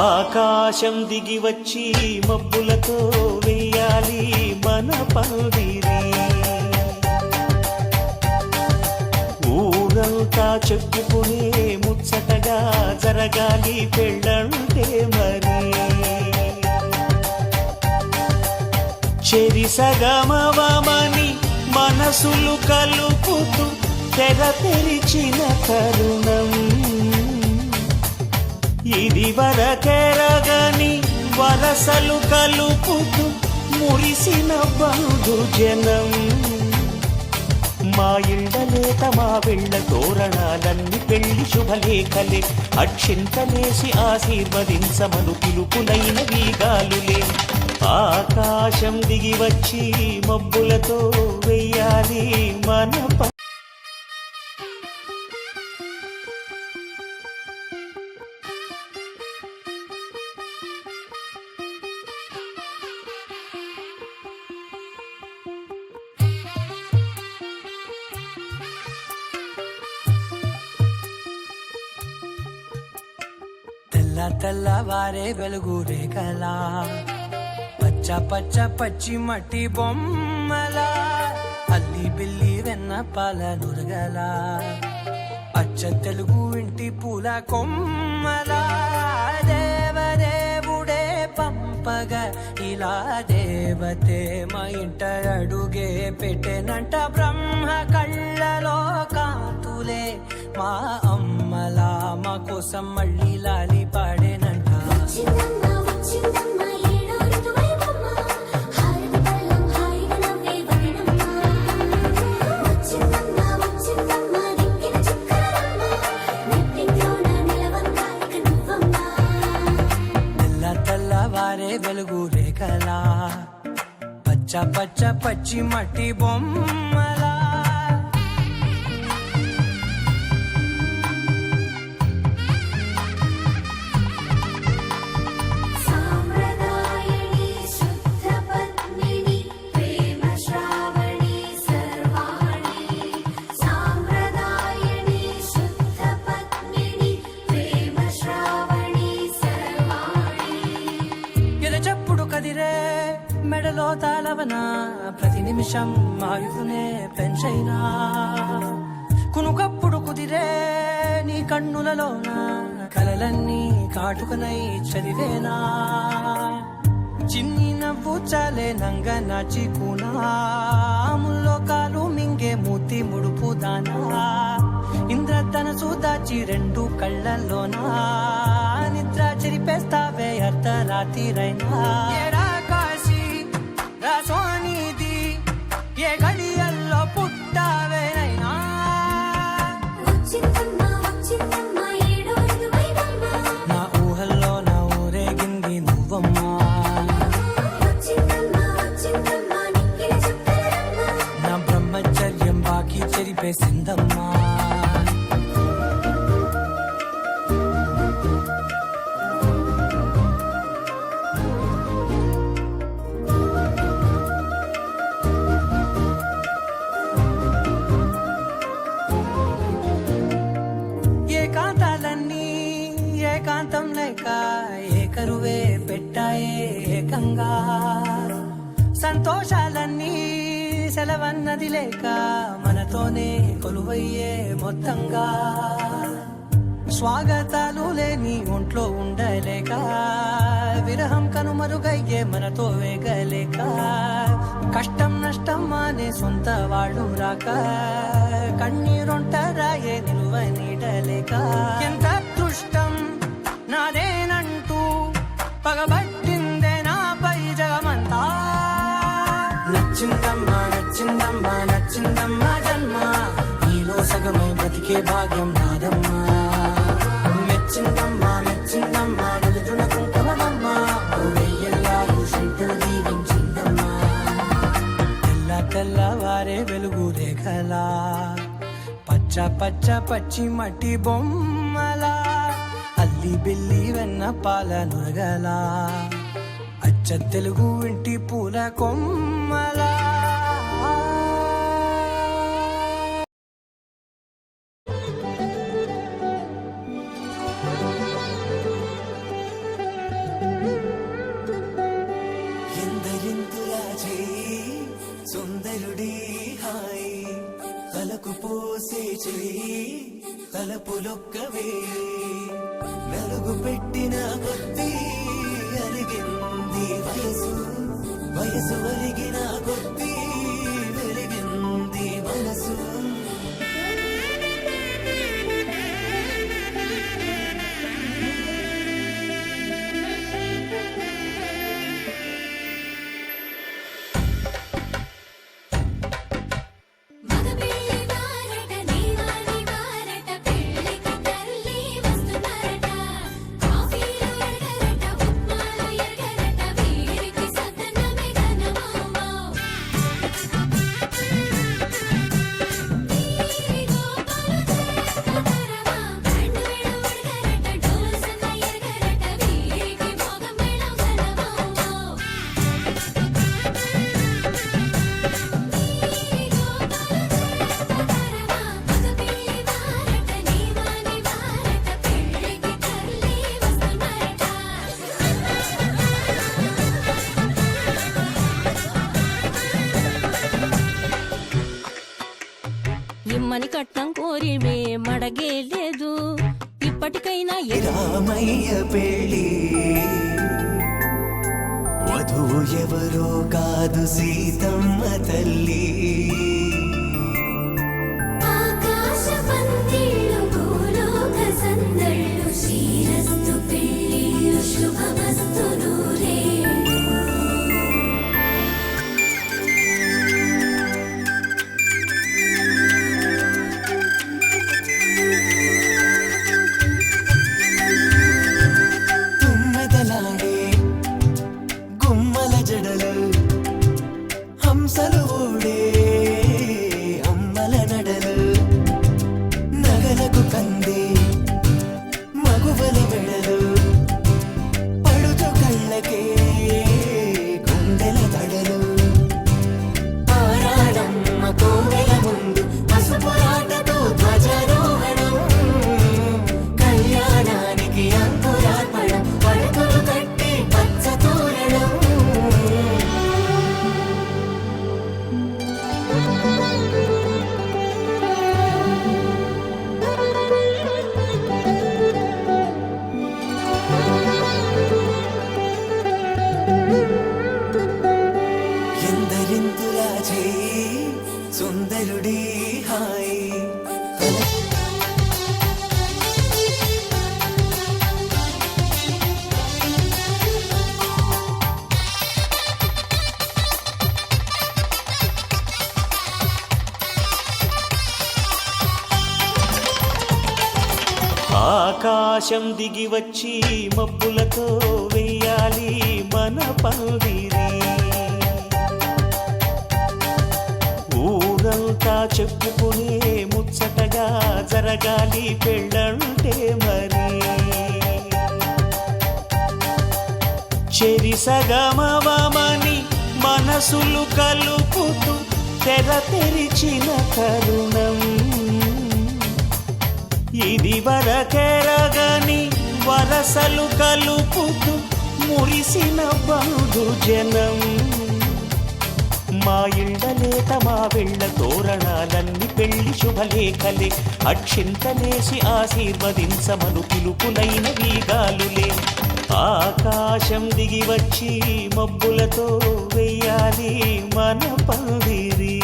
ఆకాశం దిగి వచ్చి మబ్బులతో వేయాలి మన పందిరి. ఊరంతా చెప్పుకునే ముచ్చటగా జరగాలి పెళ్ళంటే మరి. చెరి సగమవమని మనసులు కలుపుతూ తెర తెరిచిన తరుణం ఇది. వరకెరగని వరసలు కలుపుతూ మురిసిన బంధు జనం. మా ఇళ్ళలేత మా వెళ్ళ తోరణాలన్నీ పెళ్లి శుభలేఖలే. అక్షింతలేసి ఆశీర్వదించమను పిలుపులైన వీగాలులే. ఆకాశం దిగి వచ్చి మబ్బులతో వెయ్యాలి మన తెల్లవారే వెలుగు రేఖలా పచ్చ పచ్చ పచ్చి మట్టి బొమ్మలా అల్లి బిల్లి వెన్న పాల నురగలా అచ్చ తెలుగు ఇంటి పూల కొమ్మలా దేవదేవుడే పంపగా ఇలా దేవతే మా ఇంట అడుగే పెట్టెనంట. బ్రహ్మ కళ్ళలో కాంతులే మా అమ్మలా మా కోసం మళ్ళీ లాలి పాడేనంట. తెల్లవారే వెలుగు రేఖలా పచ్చ పచ్చ పచ్చి మట్టి బొమ్మలా. మెడలో తాళవన ప్రతి నిమిషం ఆయుధునే పెంచైనా కునుకప్పుడు కుదిరే నీ కన్నులలోన కలలన్నీ కాటుకనై చదివేనా. చిన్ని నవ్వు చాలే నంగ నాచి కూనాముల్లో కాలు మింగే మూతి ముడుపు దానా. ఇంద్రధనసు దాచి రెండు కళ్ళల్లోనా నిద్ర చెరిపేస్తావే అర్ధరాత్రిరైనా. సోనిది ఏ గడియల్లో పుట్టావేనైనా. నా ఊహల్లో నా ఊరేగింది నువ్వమ్మా. నా బ్రహ్మచర్యం బాకీ చెరిపేసిందమ్మా. ఏకాంతం లేక ఏకరువే పెట్టాయే ఏకంగా. సంతోషాలన్నీ సెలవన్నది లేక మనతోనే కొలువయ్యే మొత్తంగా. స్వాగతాలు లేని ఒంట్లో ఉండలేక విరహం కనుమరుగయ్యే మనతో వేగలేక. కష్టం నష్టం అనే సొంత వాళ్ళు రాక కన్నీరొంటరాయే నిలువ నీడలేక. ఎంత అదృష్టం నాదేనంటూ పగబట్టిందే నాపై జగమంతా. నచ్చిందమ్మా నచ్చిందమ్మా నచ్చిందమ్మా జన్మ నీలో సగమై బ్రతికే భాగ్యం నాదమ్మా. మెచ్చిందమ్మా మెచ్చిందమ్మా నిలుదున కుంకుమమ్మా వెయ్యల్లాలు శంకరు దీవించిందమ్మా. తెల్లవారే వెలుగు రేఖలా పచ్చ పచ్చ పచ్చి మట్టి బొమ్మలా అల్లి బిల్లి వెన్న పాల నురగలా అచ్చ తెలుగు ఇంటి పూల కొమ్మలా. తలకు పోసే చెయ్యి తలపులొక్కవే నలుగు పెట్టిన కొద్దీ అలిగింది వయసు వయసు అలిగిన కొద్దీ వెలిగింది మనసు మగపిల్లి వారట నీవాని వారట పెళ్ళికి తల్లి వస్తున్నారట కాఫీలు ఎరగరట ఉప్మాలు ఎరగరట వీరికి సదనమే ఘనమౌమౌ వీరి గోపాలు చేతరమా బ్యాండ్ వేళ ఉడగరట డోలు సన్న ఎరగరట వీరికి మోగమేళం ఘనమౌమౌ మగపిల్లి వారట నీవాని వారట పెళ్ళికి తల్లి వస్తున్నారట ఇమ్మని కట్నం కోరివే మడగే లేదు ఇప్పటికైనా రామయ్య పెళ్ళి వధువు ఎవరో కాదు సీతమ్మ తల్లి ఆకాశ పందిళ్ళు భూలోక సందళ్ళు శ్రీరస్తు పెళ్ళిళ్ళు శుభమస్తు నూరేళ్ళు తుమ్మెదలాడే గుమ్మల జడలు హంసలు ఊడే అమ్మల నడలు నగలకు కందే మగువల మెడలు పడుచు కళ్ళకే గుండెల తడలు ఆరాడమ్మ కోవెల ముందు పసుపు ఆటతో ధ్వజారోహణం కళ్యాణానికి అంకురార్పణం పడకలు కట్టి పచ్చ తోరణం ఎందరింతులా చేయి సుందరుడి హాయి ఆకాశం దిగి వచ్చి మబ్బులతో వెయ్యాలి మన పందిరి ఊరంతా చెప్పుకునే ముచ్చటగా జరగాలి పెళ్ళంటే మరి చెరి సగమవమని మనసులు కలుపుతూ తెర తెరిచిన తరుణం ఇది వరకెరగని వరసలు కలుపుతూ మురిసిన బంధు జనం మా ఇళ్ళలేత మా వెళ్ళ తోరణాలన్నీ పెళ్లి శుభలేఖలే అక్షింతలేసి ఆశీర్వదించమను పిలుపులైన వీగాలులే ఆకాశం దిగి వచ్చి మబ్బులతో వెయ్యాలి మన పందిరి